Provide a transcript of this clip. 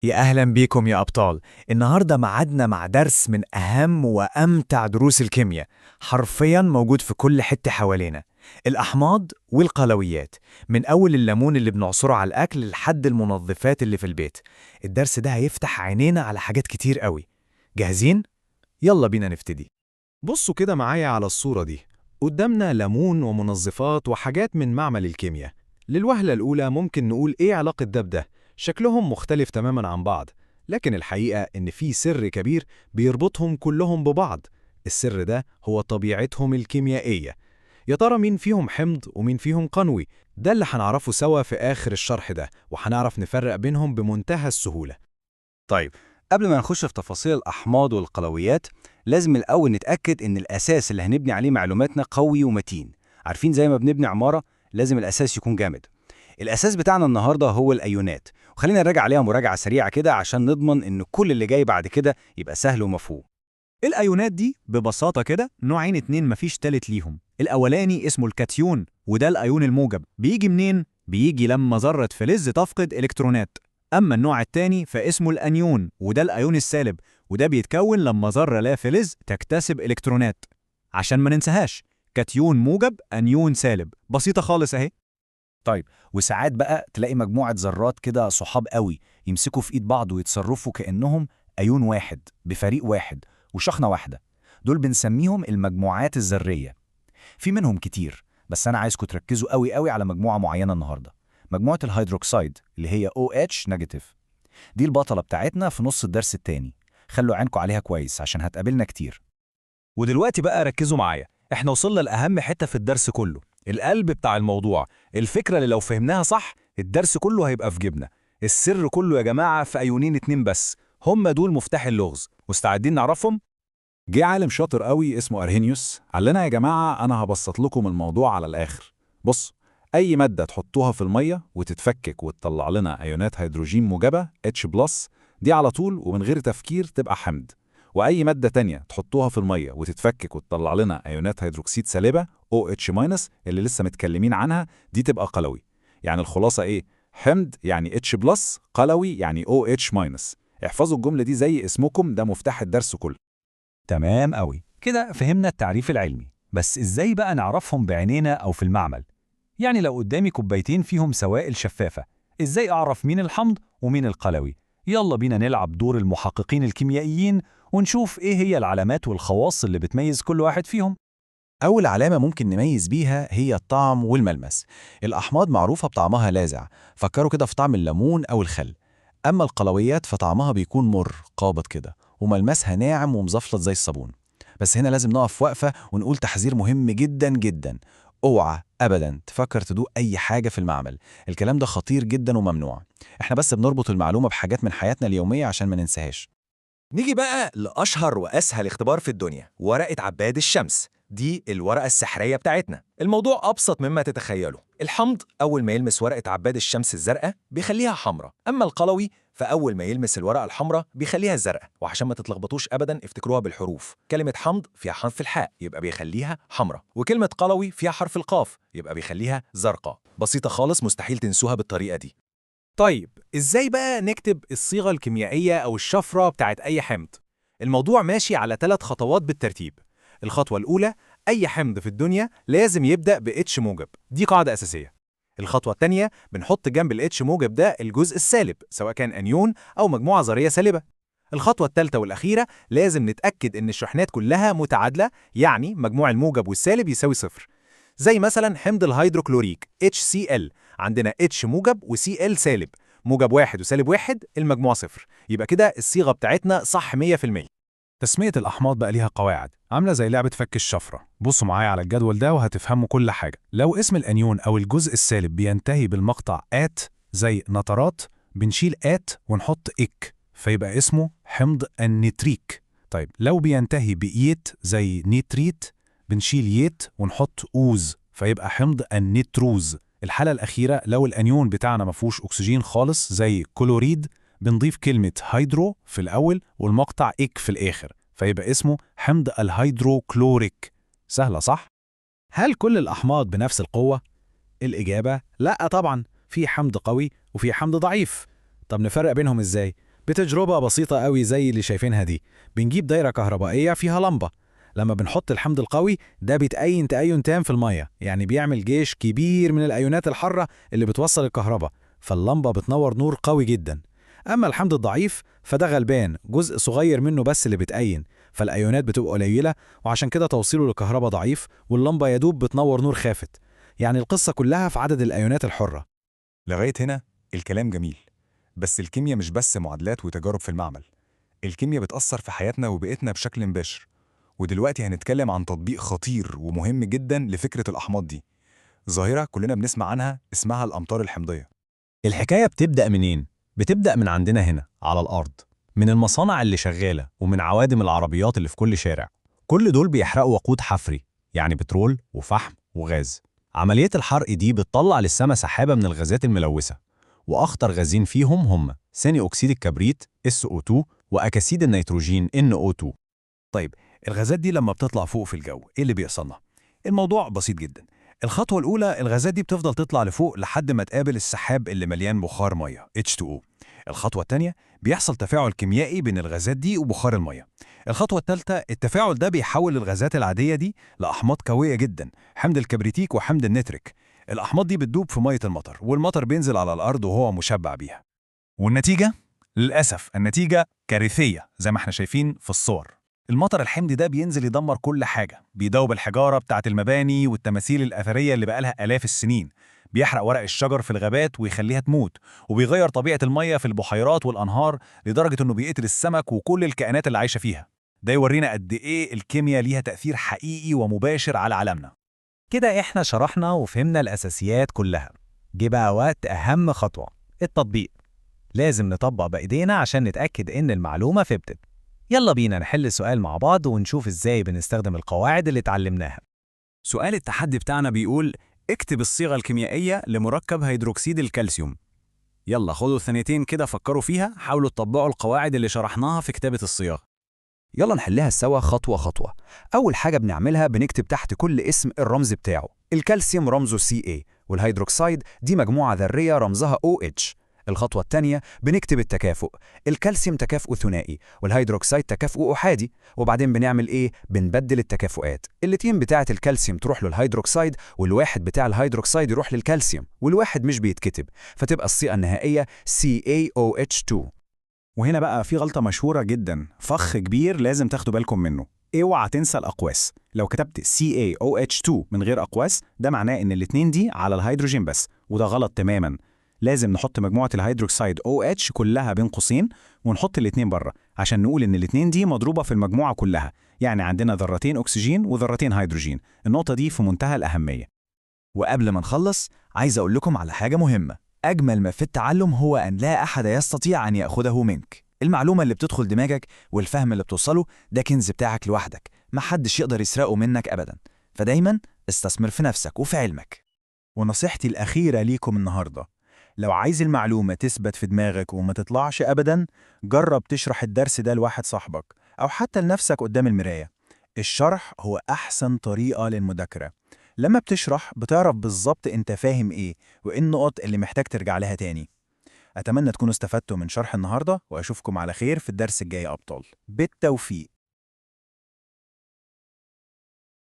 يا أهلا بيكم يا أبطال. النهاردة معادنا مع درس من أهم وأمتع دروس الكيمياء، حرفيا موجود في كل حتة حوالينا: الأحماض والقلويات. من أول الليمون اللي بنعصره على الأكل لحد المنظفات اللي في البيت. الدرس ده هيفتح عينينا على حاجات كتير قوي. جاهزين؟ يلا بينا نبتدي. بصوا كده معايا على الصورة دي. قدامنا ليمون ومنظفات وحاجات من معمل الكيمياء. للوهلة الأولى ممكن نقول إيه علاقة ده بده؟ شكلهم مختلف تماما عن بعض، لكن الحقيقة إن في سر كبير بيربطهم كلهم ببعض. السر ده هو طبيعتهم الكيميائية. يا ترى مين فيهم حمض ومين فيهم قنوي؟ ده اللي هنعرفه سوا في آخر الشرح ده، وهنعرف نفرق بينهم بمنتهى السهولة. طيب، قبل ما نخش في تفاصيل الأحماض والقلويات، لازم الأول نتأكد إن الأساس اللي هنبني عليه معلوماتنا قوي ومتين. عارفين زي ما بنبني عمارة، لازم الأساس يكون جامد. الأساس بتاعنا النهاردة هو الأيونات، وخلينا نراجع عليها مراجعة سريعة كده عشان نضمن إن كل اللي جاي بعد كده يبقى سهل ومفهوم. الأيونات دي ببساطة كده نوعين اتنين مفيش تالت ليهم. الأولاني اسمه الكاتيون، وده الأيون الموجب. بيجي منين؟ بيجي لما ذرة فلز تفقد إلكترونات. أما النوع التاني فاسمه الأنيون، وده الأيون السالب، وده بيتكون لما ذرة لا فلز تكتسب إلكترونات. عشان ما ننساهاش، كاتيون موجب أنيون سالب، بسيطة خالص أهي. طيب، وساعات بقى تلاقي مجموعة ذرات كده صحاب قوي يمسكوا في إيد بعض ويتصرفوا كأنهم أيون واحد بفريق واحد وشحنة واحدة. دول بنسميهم المجموعات الذرية. في منهم كتير، بس أنا عايزكم تركزوا قوي قوي على مجموعة معينة النهاردة: مجموعة الهيدروكسيد اللي هي OH نيجاتيف. دي البطلة بتاعتنا في نص الدرس التاني. خلوا عينكم عليها كويس عشان هتقابلنا كتير. ودلوقتي بقى ركزوا معايا، احنا وصلنا لأهم حتة في الدرس كله، القلب بتاع الموضوع، الفكرة اللي لو فهمناها صح الدرس كله هيبقى في جيبنا. السر كله يا جماعة في أيونين اتنين بس، هم دول مفتاح اللغز. مستعدين نعرفهم؟ جه عالم شاطر قوي اسمه أرهينيوس قال لنا: يا جماعة أنا هبسط لكم الموضوع على الآخر. بص، أي مادة تحطوها في المية وتتفكك وتطلع لنا أيونات هيدروجين موجبة H+، دي على طول ومن غير تفكير تبقى حمض. وأي مادة تانية تحطوها في المية وتتفكك وتطلع لنا أيونات هيدروكسيد سالبة OH- اللي لسه متكلمين عنها، دي تبقى قلوي. يعني الخلاصة إيه؟ حمض يعني H+، قلوي يعني OH-. احفظوا الجملة دي زي اسمكم، ده مفتاح الدرس كله. تمام قوي كده، فهمنا التعريف العلمي، بس إزاي بقى نعرفهم بعينينا أو في المعمل؟ يعني لو قدامي كوبايتين فيهم سوائل شفافة، إزاي أعرف مين الحمض ومين القلوي؟ يلا بينا نلعب دور المحققين الكيميائيين ونشوف إيه هي العلامات والخواص اللي بتميز كل واحد فيهم. أول علامة ممكن نميز بيها هي الطعم والملمس. الأحماض معروفة بطعمها لاذع، فكروا كده في طعم الليمون أو الخل. أما القلويات فطعمها بيكون مر قابض كده، وملمسها ناعم ومزفلط زي الصابون. بس هنا لازم نقف وقفة ونقول تحذير مهم جدا جدا: اوعى أبدا تفكر تدوق أي حاجة في المعمل. الكلام ده خطير جدا وممنوع. احنا بس بنربط المعلومة بحاجات من حياتنا اليومية عشان ما ننساهاش. نيجي بقى لأشهر وأسهل اختبار في الدنيا، ورقة عباد الشمس. دي الورقة السحرية بتاعتنا. الموضوع أبسط مما تتخيلوا. الحمض أول ما يلمس ورقة عباد الشمس الزرقاء بيخليها حمراء، أما القلوي فأول ما يلمس الورقة الحمراء بيخليها زرقاء. وعشان ما تتلخبطوش أبدا افتكروها بالحروف: كلمة حمض فيها حرف الحاء يبقى بيخليها حمراء، وكلمة قلوي فيها حرف القاف يبقى بيخليها زرقاء. بسيطة خالص، مستحيل تنسوها بالطريقة دي. طيب، إزاي بقى نكتب الصيغة الكيميائية أو الشفرة بتاعت أي حمض؟ الموضوع ماشي على 3 خطوات بالترتيب. الخطوة الأولى: أي حمض في الدنيا لازم يبدأ ب H موجب، دي قاعدة أساسية. الخطوة التانية: بنحط جنب ال H موجب ده الجزء السالب، سواء كان أنيون أو مجموعة ذرية سالبة. الخطوة التالتة والأخيرة: لازم نتأكد إن الشحنات كلها متعادلة، يعني مجموع الموجب والسالب يساوي صفر. زي مثلا حمض الهيدروكلوريك HCl، عندنا H موجب وCl سالب، موجب واحد وسالب واحد، المجموع صفر. يبقى كده الصيغة بتاعتنا صح 100%. تسمية الأحماض بقى ليها قواعد عاملة زي لعبة فك الشفرة. بصوا معايا على الجدول ده وهتفهموا كل حاجة. لو اسم الأنيون أو الجزء السالب بينتهي بالمقطع آت زي نترات، بنشيل آت ونحط إك فيبقى اسمه حمض النتريك. طيب، لو بينتهي بإيت زي نيتريت، بنشيل ييت ونحط أوز فيبقى حمض النتروز. الحالة الأخيرة لو الأنيون بتاعنا مفهوش أكسجين خالص زي كلوريد، بنضيف كلمة هيدرو في الأول والمقطع إك في الآخر فيبقى اسمه حمض الهيدروكلوريك. سهلة صح؟ هل كل الأحماض بنفس القوة؟ الإجابة لأ طبعا، في حمض قوي وفي حمض ضعيف. طب نفرق بينهم إزاي؟ بتجربة بسيطة قوي زي اللي شايفينها دي، بنجيب دايرة كهربائية فيها لمبة. لما بنحط الحمض القوي ده بيتأين تأين تام في المية، يعني بيعمل جيش كبير من الأيونات الحارة اللي بتوصل الكهرباء، فاللمبة بتنور نور قوي جدا. أما الحمض الضعيف فده غلبان، جزء صغير منه بس اللي بتأين، فالأيونات بتبقى قليلة، وعشان كده توصيله للكهرباء ضعيف، واللمبة يدوب بتنور نور خافت. يعني القصة كلها في عدد الأيونات الحرة. لغاية هنا الكلام جميل، بس الكيمياء مش بس معادلات وتجارب في المعمل. الكيمياء بتأثر في حياتنا وبيئتنا بشكل مباشر، ودلوقتي هنتكلم عن تطبيق خطير ومهم جدا لفكرة الأحماض دي، ظاهرة كلنا بنسمع عنها اسمها الأمطار الحمضية. الحكاية بتبدأ منين؟ بتبدأ من عندنا هنا على الأرض، من المصانع اللي شغالة ومن عوادم العربيات اللي في كل شارع. كل دول بيحرقوا وقود حفري، يعني بترول وفحم وغاز. عملية الحرق دي بتطلع للسما سحابة من الغازات الملوثة، وأخطر غازين فيهم هم ثاني أكسيد الكبريت SO2 وأكاسيد النيتروجين NO2. طيب الغازات دي لما بتطلع فوق في الجو ايه اللي بيحصل لها؟ الموضوع بسيط جدا. الخطوة الأولى الغازات دي بتفضل تطلع لفوق لحد ما تقابل السحاب اللي مليان بخار مية H2O. الخطوة الثانية بيحصل تفاعل كيميائي بين الغازات دي وبخار المية. الخطوة الثالثة التفاعل ده بيحول الغازات العادية دي لأحماض قوية جدا، حمض الكبريتيك وحمض النتريك. الأحماض دي بتدوب في مية المطر، والمطر بينزل على الأرض وهو مشبع بيها. والنتيجة؟ للأسف النتيجة كارثية زي ما احنا شايفين في الصور. المطر الحمضي ده بينزل يدمر كل حاجة، بيدوب الحجارة بتاعت المباني والتماثيل الأثرية اللي بقالها آلاف السنين، بيحرق ورق الشجر في الغابات ويخليها تموت، وبيغير طبيعة المية في البحيرات والأنهار لدرجة إنه بيقتل السمك وكل الكائنات اللي عايشة فيها. ده يورينا قد إيه الكيمياء ليها تأثير حقيقي ومباشر على عالمنا. كده إحنا شرحنا وفهمنا الأساسيات كلها. جه بقى وقت أهم خطوة، التطبيق. لازم نطبق بإيدينا عشان نتأكد إن المعلومة ثبتت. يلا بينا نحل سؤال مع بعض ونشوف إزاي بنستخدم القواعد اللي اتعلمناها. سؤال التحدي بتاعنا بيقول اكتب الصيغة الكيميائية لمركب هيدروكسيد الكالسيوم. يلا خدوا ثانيتين كده فكروا فيها، حاولوا تطبقوا القواعد اللي شرحناها في كتابة الصيغ. يلا نحلها سوا خطوة خطوة. أول حاجة بنعملها بنكتب تحت كل اسم الرمز بتاعه. الكالسيوم رمزه Ca، والهيدروكسيد دي مجموعة ذرية رمزها OH. الخطوة الثانية بنكتب التكافؤ. الكالسيوم تكافؤ ثنائي، والهيدروكسيد تكافؤ أحادي. وبعدين بنعمل إيه؟ بنبدل التكافؤات. الاتنين بتاعة الكالسيوم تروح للهيدروكسيد، والواحد بتاع الهيدروكسيد يروح للكالسيوم، والواحد مش بيتكتب، فتبقى الصيغة النهائية CaOH2. وهنا بقى في غلطة مشهورة جدا، فخ كبير لازم تاخدوا بالكم منه. اوعى تنسى الأقواس. لو كتبت CaOH2 من غير أقواس ده معناه إن الاتنين دي على الهيدروجين بس، وده غلط تماما. لازم نحط مجموعة الهيدروكسيد OH كلها بين قوسين ونحط الاتنين بره عشان نقول إن الاتنين دي مضروبة في المجموعة كلها، يعني عندنا ذرتين أكسجين وذرتين هيدروجين. النقطة دي في منتهى الأهمية. وقبل ما نخلص عايز أقول لكم على حاجة مهمة. أجمل ما في التعلم هو أن لا أحد يستطيع أن يأخذه منك. المعلومة اللي بتدخل دماغك والفهم اللي بتوصله ده كنز بتاعك لوحدك، محدش يقدر يسرقه منك أبدا. فدايما استثمر في نفسك وفي علمك. ونصيحتي الأخيرة ليكم النهاردة، لو عايز المعلومة تثبت في دماغك وما تطلعش أبدا، جرب تشرح الدرس ده لواحد صاحبك أو حتى لنفسك قدام المراية. الشرح هو أحسن طريقة للمذاكرة. لما بتشرح بتعرف بالظبط أنت فاهم إيه وإيه النقط اللي محتاج ترجع لها تاني. أتمنى تكونوا استفدتوا من شرح النهاردة، وأشوفكم على خير في الدرس الجاي يا أبطال. بالتوفيق.